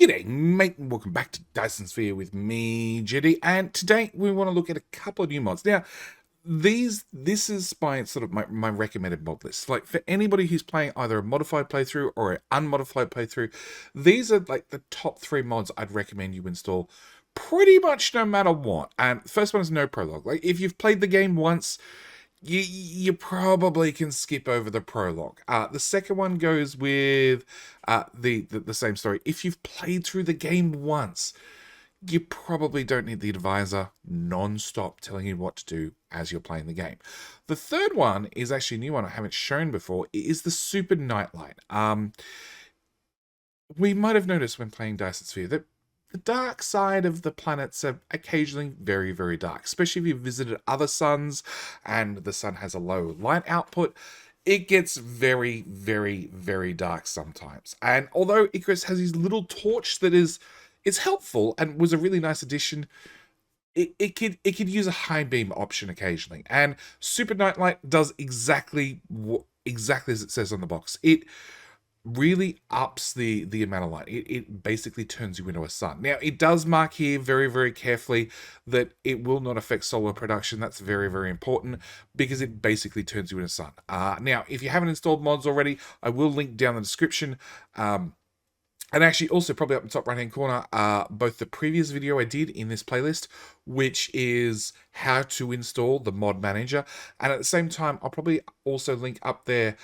G'day, mate, and welcome back to Dyson Sphere with me, Jetty, and today we want to look at a couple of new mods. Now, this is my recommended mod list. Like, for anybody who's playing either a modified playthrough or an unmodified playthrough, these are like the top 3 mods I'd recommend you install pretty much no matter what. And first one is no prologue. Like, if you've played the game once, you probably can skip over the prologue. The second one goes with the same story. If you've played through the game once, you probably don't need the advisor non-stop telling you what to do as you're playing the game. The third one is actually a new one I haven't shown before. It is the Super Nightlight. We might have noticed when playing Dyson Sphere that the dark side of the planets are occasionally very, very dark, especially if you've visited other suns and the sun has a low light output. It gets very, very, very dark sometimes. And although Icarus has his little torch that is helpful and was a really nice addition, it could use a high beam option occasionally. And Super Nightlight does exactly as it says on the box. It really ups the amount of light. It basically turns you into a sun. Now, it does mark here very, very carefully that it will not affect solar production. That's very, very important because it basically turns you into a sun. Now, if you haven't installed mods already, I will link down the description. And actually, also probably up in the top right-hand corner, both the previous video I did in this playlist, which is how to install the mod manager, and at the same time, I'll probably also link up there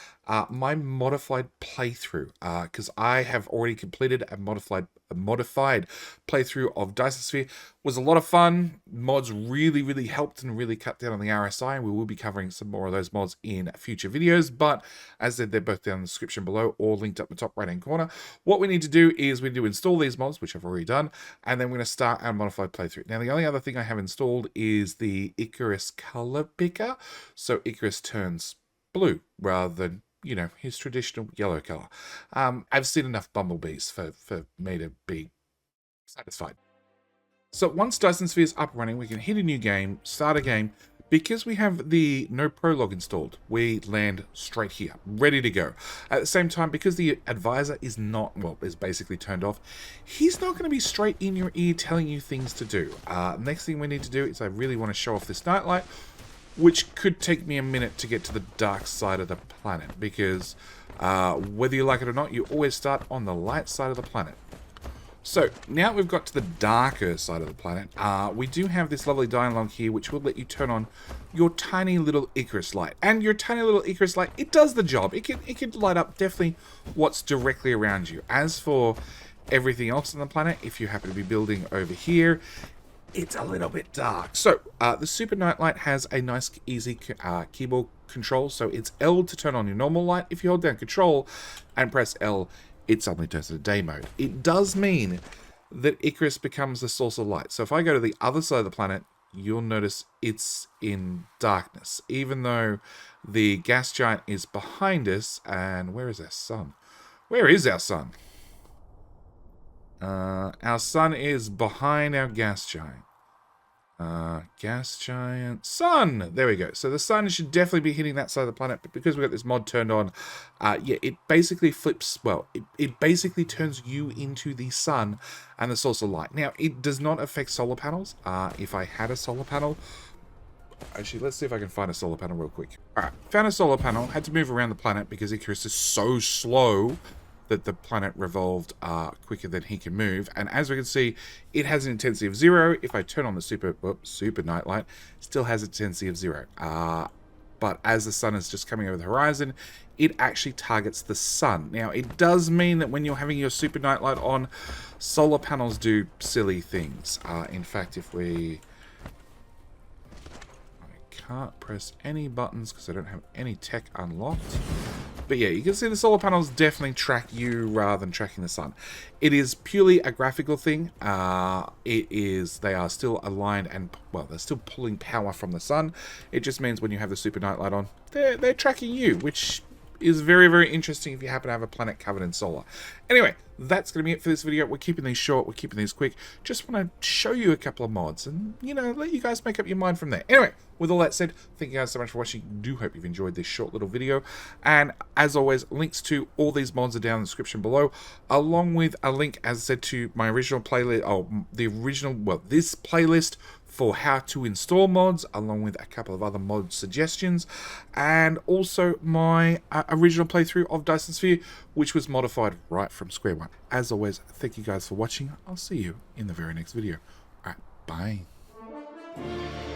my modified playthrough, because I have already completed a modified playthrough of Dyson Sphere. It was a lot of fun. Mods really, really helped and really cut down on the RSI, and we will be covering some more of those mods in future videos, but as I said, they're both down in the description below or linked up in the top right-hand corner. What we need to do is we need to install these mods, which I've already done, and then we're going to start our modified playthrough. Now, the only other thing I have installed is the Icarus color picker, so Icarus turns blue rather than, you know, his traditional yellow color. I've seen enough bumblebees for me to be satisfied. So once Dyson Sphere is up and running, we can hit a new game, start a game. Because we have the no prologue installed, we land straight here, ready to go. At the same time, because the advisor is not, well, is basically turned off, he's not going to be straight in your ear telling you things to do. Next thing we need to do is I really want to show off this nightlight, which could take me a minute to get to the dark side of the planet, because whether you like it or not, you always start on the light side of the planet. So, now we've got to the darker side of the planet, we do have this lovely dialogue here, which will let you turn on your tiny little Icarus light. And your tiny little Icarus light, it does the job. It can light up definitely what's directly around you. As for everything else on the planet, if you happen to be building over here, it's a little bit dark. So, the Super Nightlight has a nice, easy keyboard control. So, it's L to turn on your normal light. If you hold down Control and press L, it suddenly turns to day mode. It does mean that Icarus becomes the source of light. So if I go to the other side of the planet, you'll notice it's in darkness, even though the gas giant is behind us. And where is our sun? Where is our sun? Our sun is behind our gas giant. Gas giant, sun. There we go. So the sun should definitely be hitting that side of the planet, but because we've got this mod turned on, yeah, it basically flips, well, it basically turns you into the sun and the source of light. Now, it does not affect solar panels. If I had a solar panel, actually, let's see if I can find a solar panel real quick. All right, found a solar panel, had to move around the planet because Icarus is so slow that the planet revolved quicker than he can move, and as we can see, it has an intensity of 0. If I turn on the super nightlight, still has a intensity of 0. But as the sun is just coming over the horizon, it actually targets the sun. Now, it does mean that when you're having your super nightlight on, solar panels do silly things. In fact, if I can't press any buttons because I don't have any tech unlocked. But yeah, you can see the solar panels definitely track you rather than tracking the sun. It is purely a graphical thing. They are still aligned and, well, they're still pulling power from the sun. It just means when you have the super nightlight on, they're tracking you, which is very, very interesting if you happen to have a planet covered in solar. Anyway, that's going to be it for this video. We're keeping these short, we're keeping these quick. Just want to show you a couple of mods and, you know, let you guys make up your mind from there. Anyway, with all that said, thank you guys so much for watching. Do hope you've enjoyed this short little video. And as always, links to all these mods are down in the description below, along with a link, as I said, to my original playlist, this playlist for how to install mods, along with a couple of other mod suggestions, and also my original playthrough of Dyson Sphere, which was modified right from square one. As always, thank you guys for watching. I'll see you in the very next video. Alright, bye.